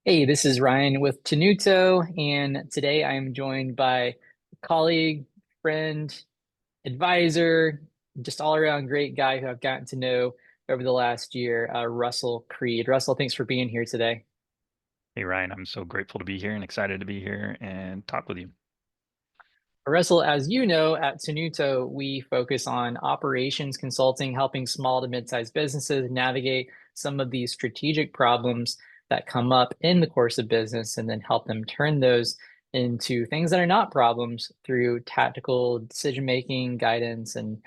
Hey, this is Ryan with Tenuto, and today I am joined by a colleague, friend, advisor, just all around great guy who I've gotten to know over the last year, Russell Creed. Russell, thanks for being here today. Hey Ryan, I'm so grateful to be here and excited to be here and talk with you. Russell, as you know, at Tenuto, we focus on operations consulting, helping small to mid-sized businesses navigate some of these strategic problems that come up in the course of business and then help them turn those into things that are not problems through tactical decision making, guidance, and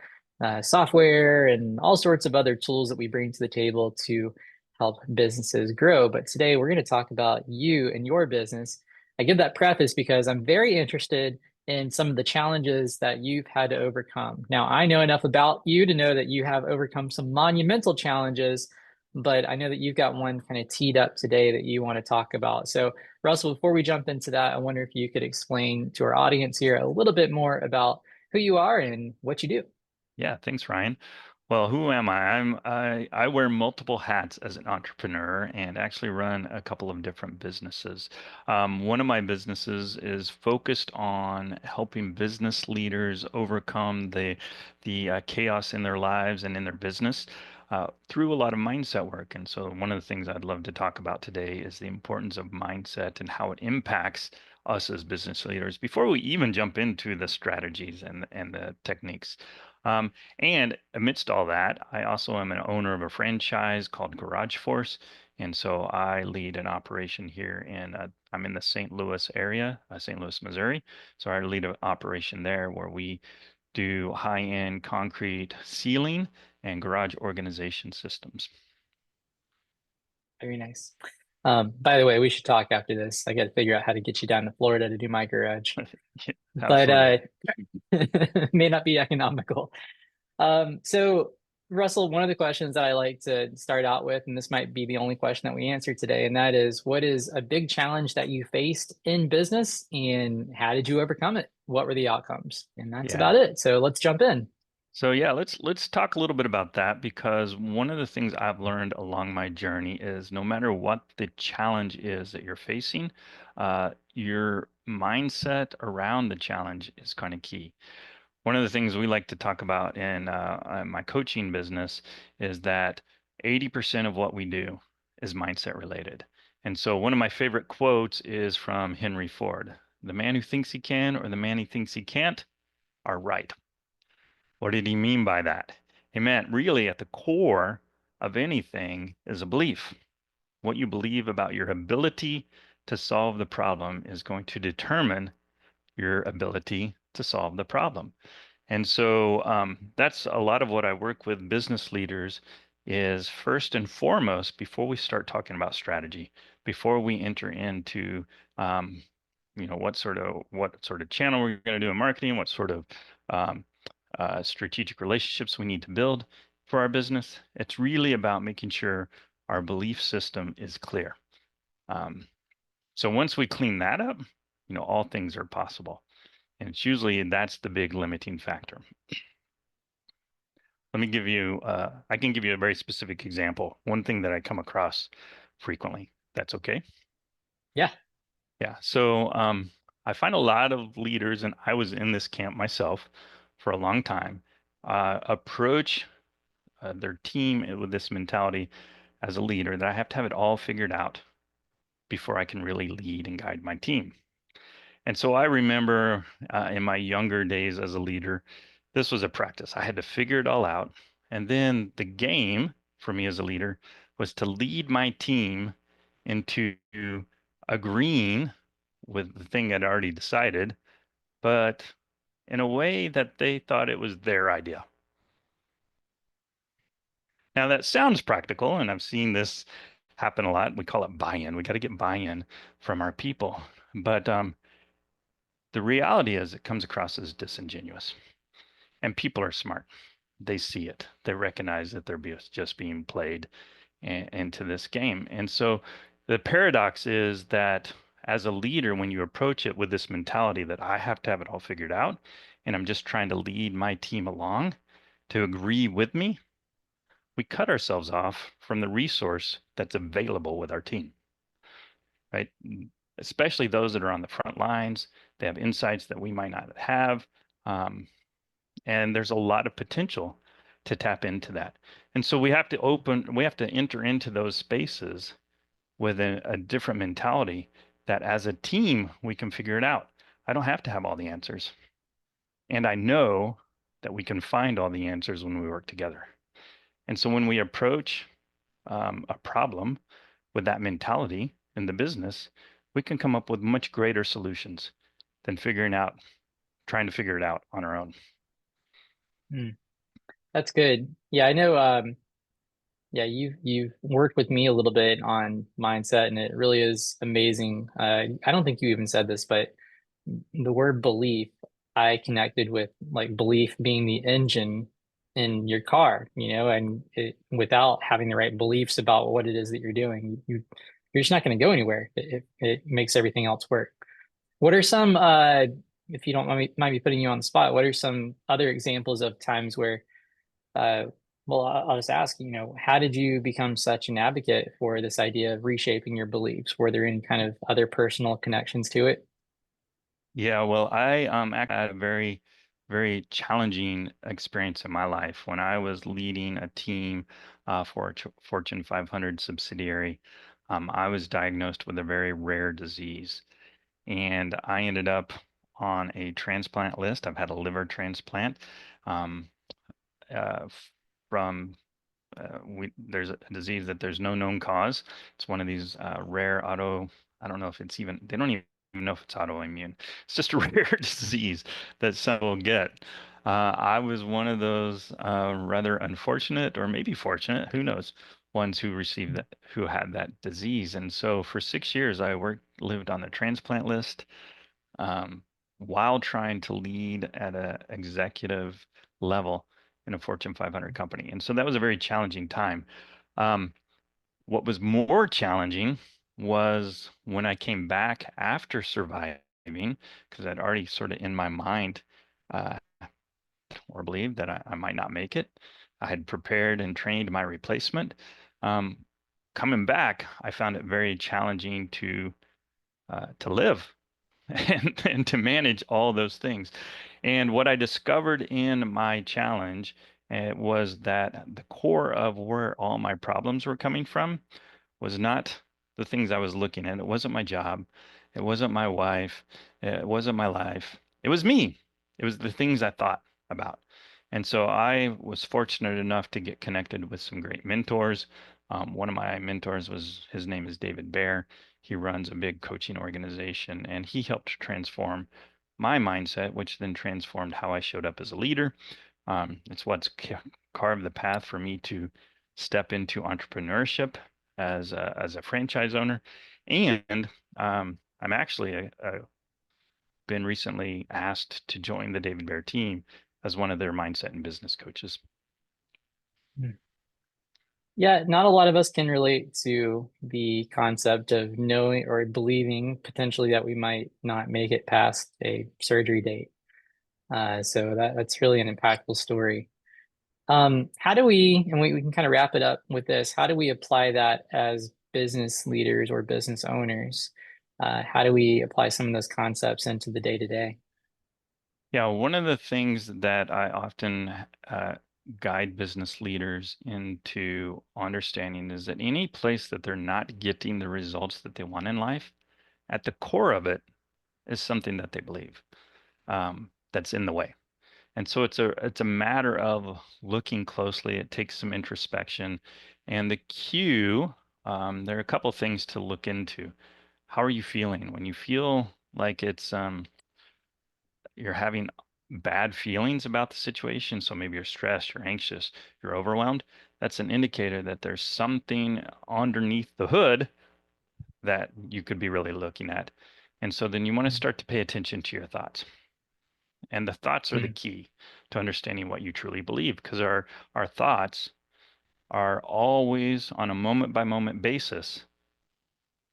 software, and all sorts of other tools that we bring to the table to help businesses grow. But today we're going to talk about you and your business. I give that preface because I'm very interested and some of the challenges that you've had to overcome. Now, I know enough about you to know that you have overcome some monumental challenges, but I know that you've got one kind of teed up today that you want to talk about. So, Russell, before we jump into that, I wonder if you could explain to our audience here a little bit more about who you are and what you do. Yeah, thanks, Ryan. Well, who am I? I wear multiple hats as an entrepreneur and actually run a couple of different businesses. One of my businesses is focused on helping business leaders overcome the chaos in their lives and in their business through a lot of mindset work. And so, one of the things I'd love to talk about today is the importance of mindset and how it impacts us as business leaders before we even jump into the strategies and the techniques. And amidst all that, I also am an owner of a franchise called Garage Force. And so I lead an operation here I'm in the St. Louis area, St. Louis, Missouri. So I lead an operation there where we do high-end concrete ceiling and garage organization systems. Very nice. By the way, we should talk after this. I got to figure out how to get you down to Florida to do my garage, Yeah, but absolutely. may not be economical. So Russell, one of the questions that I like to start out with, and this might be the only question that we answer today, and that is, what is a big challenge that you faced in business and how did you overcome it? What were the outcomes? And that's Yeah. about it. So let's jump in. So yeah, let's talk a little bit about that because one of the things I've learned along my journey is no matter what the challenge is that you're facing, your mindset around the challenge is kind of key. One of the things we like to talk about in my coaching business is that 80% of what we do is mindset related. And so one of my favorite quotes is from Henry Ford. The man who thinks he can or the man who thinks he can't are right. What did he mean by that? He meant really at the core of anything is a belief. What you believe about your ability to solve the problem is going to determine your ability to solve the problem. And so that's a lot of what I work with business leaders is first and foremost, before we start talking about strategy, before we enter into um, what sort of channel we're going to do in marketing, what sort of um, strategic relationships we need to build for our business. It's really about making sure our belief system is clear. Um, so once we clean that up, all things are possible. And it's usually that's the big limiting factor. I can give you a very specific example. One thing that I come across frequently. That's okay. Yeah. Yeah. So I find a lot of leaders, and I was in this camp myself for a long time, approach their team with this mentality as a leader that I have to have it all figured out before I can really lead and guide my team. And so I remember in my younger days as a leader, this was a practice. I had to figure it all out. And then the game for me as a leader was to lead my team into agreeing with the thing I'd already decided, but in a way that they thought it was their idea. Now that sounds practical, and I've seen this happen a lot. We call it buy-in. We got to get buy-in from our people. But the reality is it comes across as disingenuous. And people are smart. They see it. They recognize that they're just being played into this game. And so the paradox is that as a leader, when you approach it with this mentality that I have to have it all figured out, and I'm just trying to lead my team along to agree with me, we cut ourselves off from the resource that's available with our team. right? Especially those that are on the front lines. They have insights that we might not have. Um, and there's a lot of potential to tap into that. And so we have to enter into those spaces with a different mentality that as a team, we can figure it out. I don't have to have all the answers. And I know that we can find all the answers when we work together. And so when we approach a problem with that mentality in the business, we can come up with much greater solutions than trying to figure it out on our own. Mm, that's good. Yeah, I know. Yeah, you've worked with me a little bit on mindset, and it really is amazing. I don't think you even said this, but the word belief, I connected with like belief being the engine in your car, and without having the right beliefs about what it is that you're doing, you're just not going to go anywhere. It makes everything else work. What are some, if you don't mind me putting you on the spot, what are some other examples of times where uh, well, I'll just ask, how did you become such an advocate for this idea of reshaping your beliefs? Were there any kind of other personal connections to it? Yeah, well, I actually had a very, very challenging experience in my life when I was leading a team for a Fortune 500 subsidiary. I was diagnosed with a very rare disease, and I ended up on a transplant list. I've had a liver transplant um, from there's a disease that there's no known cause. It's one of these rare I don't know if it's even, they don't even know if it's autoimmune. It's just a rare disease that some will get. I was one of those rather unfortunate, or maybe fortunate, who knows, ones who received that, who had that disease. And so for 6 years, lived on the transplant list um, while trying to lead at a executive level in a Fortune 500 company. And so that was a very challenging time. Um, what was more challenging was when I came back after surviving, because I'd already sort of in my mind uh, or believed that I might not make it. I had prepared and trained my replacement. Um, Coming back, I found it very challenging to live and to manage all those things. And what I discovered in my challenge was that the core of where all my problems were coming from was not the things I was looking at. It wasn't my job. It wasn't my wife. It wasn't my life. It was me. It was the things I thought about. And so I was fortunate enough to get connected with some great mentors. One of my mentors his name is David Bear. He runs a big coaching organization, and he helped transform my mindset, which then transformed how I showed up as a leader. It's what's carved the path for me to step into entrepreneurship as a franchise owner, and I'm actually been recently asked to join the David Bear team as one of their mindset and business coaches. Hmm. Yeah, not a lot of us can relate to the concept of knowing or believing potentially that we might not make it past a surgery date. So that's really an impactful story. How do we, and we can kind of wrap it up with this, how do we apply that as business leaders or business owners? How do we apply some of those concepts into the day to day? Yeah, one of the things that I often guide business leaders into understanding is that any place that they're not getting the results that they want in life, at the core of it is something that they believe that's in the way. And so it's a matter of looking closely. It takes some introspection, and the cue. There are a couple things to look into. How are you feeling when you feel like you're having bad feelings about the situation? So maybe you're stressed, you're anxious, you're overwhelmed. That's an indicator that there's something underneath the hood that you could be really looking at. And so then you want to start to pay attention to your thoughts. And the thoughts are the Mm, key to understanding what you truly believe, because our thoughts are always on a moment by moment basis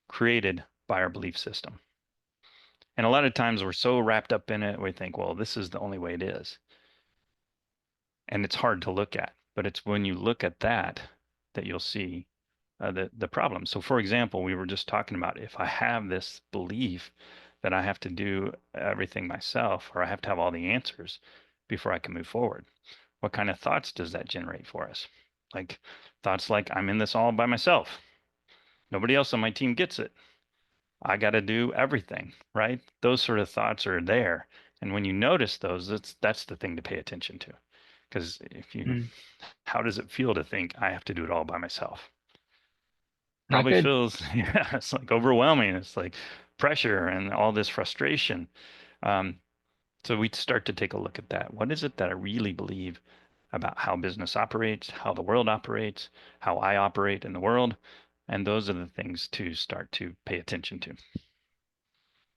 created by our belief system. And a lot of times we're so wrapped up in it, we think, well, this is the only way it is. And it's hard to look at, but it's when you look at that that you'll see the problem. So, for example, we were just talking about if I have this belief that I have to do everything myself, or I have to have all the answers before I can move forward, what kind of thoughts does that generate for us? Like thoughts like, I'm in this all by myself. Nobody else on my team gets it. I got to do everything, right? Those sort of thoughts are there. And when you notice those, that's the thing to pay attention to. Because Mm, how does it feel to think I have to do it all by myself? not Probably good. feels, yeah, it's like overwhelming. It's like pressure and all this frustration. Um, so we start to take a look at that. What is it that I really believe about how business operates, how the world operates, how I operate in the world? And those are the things to start to pay attention to.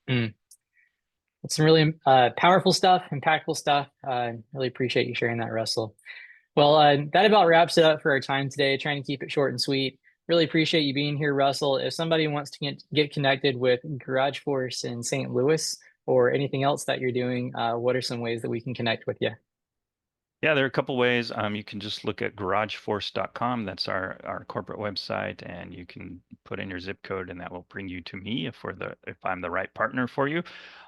Mm. It's some really powerful stuff, impactful stuff. Really appreciate you sharing that, Russell. Well, that about wraps it up for our time today, trying to keep it short and sweet. Really appreciate you being here, Russell. If somebody wants to get connected with Garage Force in St. Louis or anything else that you're doing, what are some ways that we can connect with you? Yeah, there are a couple ways. You can just look at garageforce.com. That's our corporate website, and you can put in your zip code, and that will bring you to me if I'm the right partner for you.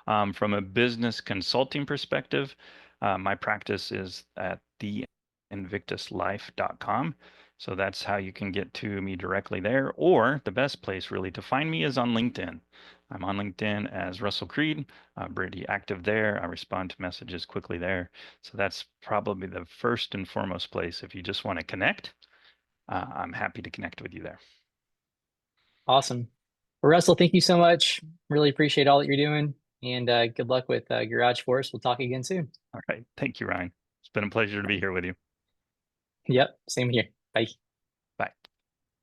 From a business consulting perspective, my practice is at theinvictuslife.com. So that's how you can get to me directly there. Or the best place really to find me is on LinkedIn. I'm on LinkedIn as Russell Creed. I'm pretty active there. I respond to messages quickly there. So that's probably the first and foremost place. If you just want to connect, I'm happy to connect with you there. Awesome. Well, Russell, thank you so much. Really appreciate all that you're doing, and good luck with Garage Force. We'll talk again soon. All right. Thank you, Ryan. It's been a pleasure to be here with you. Yep, same here. Bye.